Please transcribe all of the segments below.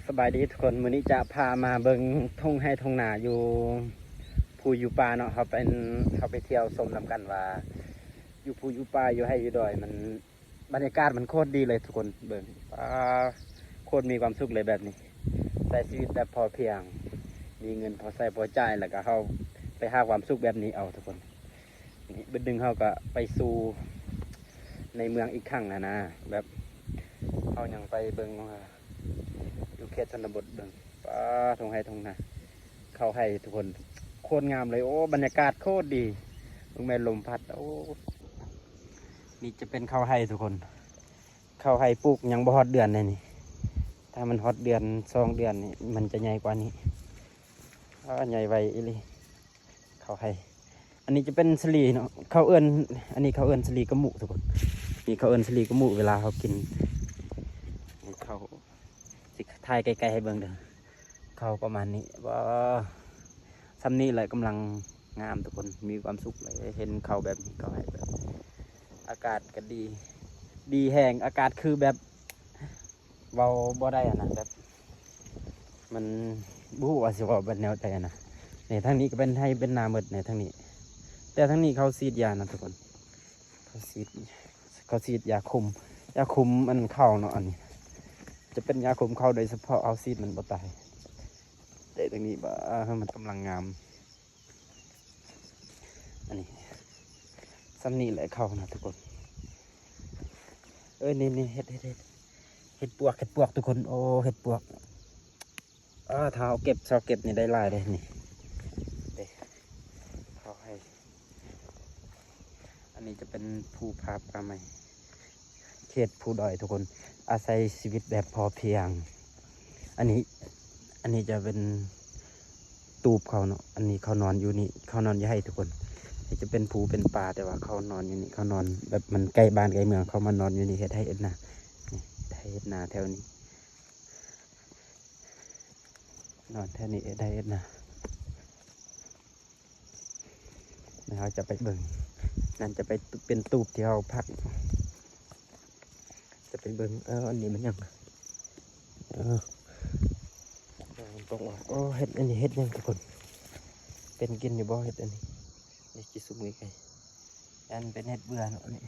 สบายดีทุกคนมื้อนี้จะพามาเบิ่งทุ่งให้ทุ่งนาอยู่ภูอยู่ป่าเนาะเขาไปเที่ยวชมนำกันว่าอยู่ภูอยู่ป่าอยู่ให้อยู่ดอยมันบรรยากาศมันโคตรดีเลยทุกคนเบิ่งโคตรมีความสุขเลยแบบนี้ใช้ชีวิตแบบพอเพียงมีเงินพอใช้พอจ่ายแล้วก็เขาไปหาความสุขแบบนี้เอาทุกคนนี่บึดดึงเขาก็ไปสู่ในเมืองอีกครั้งนะแบบเขายังไปเบิ่งว่าอยู่เขตชนบทเบิ่งทงไห้ทงนาเข้าให้ทุกคนโคตรงามเลยโอ้บรรยากาศโคตรดีลงแม่ลมพัดโอ้นี่จะเป็นข้าวให้ทุกคนข้าวให้ปลูกยังบ่ฮอดเดือนเลยนี่ถ้ามันฮอดเดือน2 เดือนนี่มันจะใหญ่กว่านี้ใหญ่ไวอีหลีข้าวให้อันนี้จะเป็นสลีเนาะข้าวเอิญอันนี้ข้าวเอิญสลีกระหมูทุกคนนี่ข้าวเอิญสลีกระหมูเวลาเขากินเขาสิถ่ายไกลๆให้เบิ่งเด้อเขาประมาณนี้ว่าซ้ำนี้เลยกำลังงามทุกคนมีความสุขเลยเห็นเขาแบบนี้เขาให้แบบอากาศก็ดีดีแห้งอากาศคือแบบเบาบ่ได้อะนะแบบมันบู๊ว่าสิว่าเป็นแนวแต่นะเนี่ยทางนี้ก็เป็นให้เป็นนาหมดเนี่ยทางนี้แต่ทางนี้เขาฉีดยานะทุกคนเขาฉีดยาคุมมันเข้าเนาะอันนี้จะเป็นยาคุมเข้าโดยเฉพาะเอาซีดมันบ่ตายแต่ตรงนี้บ่มันกำลังงามอันนี้ซ้ำนี่แหละเข้านะทุกคนนี่เห็ดปวกทุกคนโอ้เห็ดปวกเท้าเก็บนี่ได้ลายเลยนี่เด็กเข้าให้อันนี้จะเป็นภูผาป่าไม้เขตภูดอยทุกคนอาศัยชีวิตแบบพอเพียงอันนี้จะเป็นตูบเขาเนาะอันนี้เขานอนอยู่นี่เขานอนอยู่ให้ทุกคนนี่จะเป็นภูเป็นป่าแต่ว่าเขานอนอยู่นี่เขานอนแบบมันใกล้บ้านใกล้เมืองเขามานอนอยู่นี่เฮ็ดให้เอ็ดนานี่ให้เอ็ดนาแถวนี้นอนแถวนี้เอ็ดให้เอ็ดนาเราจะไปเบิ่งนั่นจะไปเป็นตูบที่เขาพักจะไปเบิ่งอันนี้มันยังตรงว่าโอ้เห็ดอันนี้เห็ดยังทุกคนเป็นกินอยู่บ่เห็ดอันนี้นี่จิสุมือไก่อันเป็นเห็ดเบื่อเนาะนี่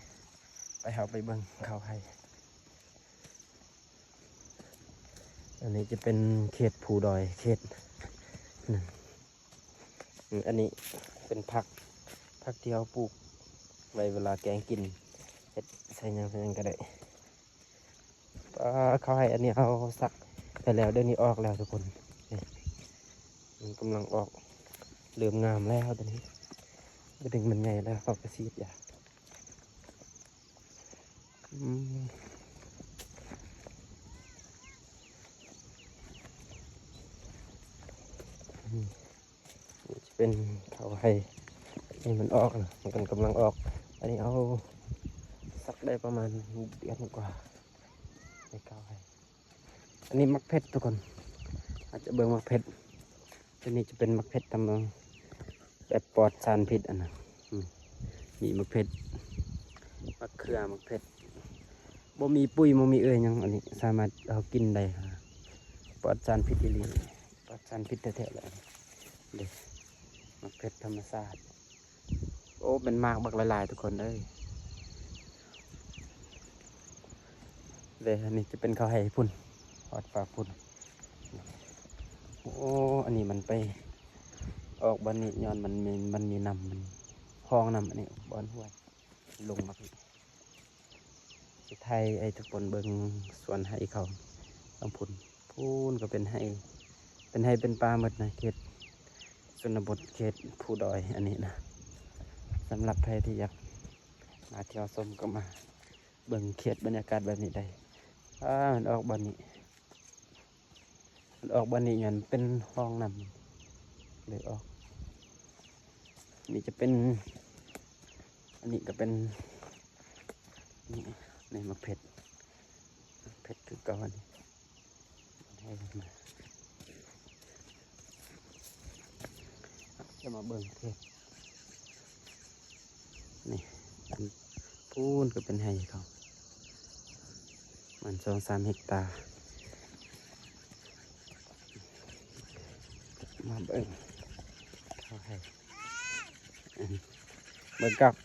ไปเอาไปเบิ่งเขาให้อันนี้จะเป็นเขตภูดอยเขตอันนี้เป็นผักที่เขาปลูกไว้เวลาแกงกินเห็ดใส่ยังก็ได้เขาให้อันนี้เอาสักไปแล้วเดี๋ยวนี้ออกแล้วทุกคนมันกำลังออกเหลื่อมงามแล้วตอนนี้จะดึงมันใหญ่แล้วเขาก็ซีดยาจะเป็นเขาให้นี่มันออกนะมันกำลังออกอันนี้เอาสักได้ประมาณเดือนกว่าในเขาให้อันนี้มักเพชรทุกคนอาจจะเบิ่งมักเพชรอันนี้จะเป็นมักเพชรตำลึงแบบปลอดสารพิษอันนั้นมีมักเพชรมักเขือมักเพชรบ่มีปุ๋ยบ่มียังอันนี้สามารถเอากินได้ปลอดสารพิษอีหลีปลอดสารพิษแท้ๆเลยเด็กมักเพชรธรรมชาติโอ้เป็นมากบักหลายๆทุกคนเลยอันนี้จะเป็นข้าวไห่พุ่นปลอดฝาพุ่นโอ้อันนี้มันไปออกบันนี้ย้อนมันมีนำมันพองนำอันนี้บอนห้วยลงมาพี่ไทยไอ้ทุกคนเบิ่งสวนไห่เขาลำพุนพูนก็เป็นไห่เป็นปลาหมดนะเขตชนบทเขตภูดอยอันนี้นะสำหรับใครที่อยากมาเที่ยวชมก็มาเบิ่งเขตบรรยากาศแบบนี้ได้มันออกบันนี้ยันเป็นห้องนำเลยออกนี่จะเป็นอันนี้ก็เป็นนี่ในมะเพ็ดคือเก่าอันนี้ให้มาจะมาเบิ่งเทศนี่พูนก็เป็นให้เขามัน2-3 เฮกตาร์ เบิ่งเข้าให้เบิ่งกอก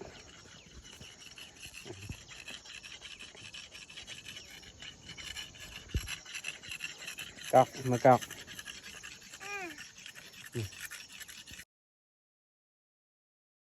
กอกมากอก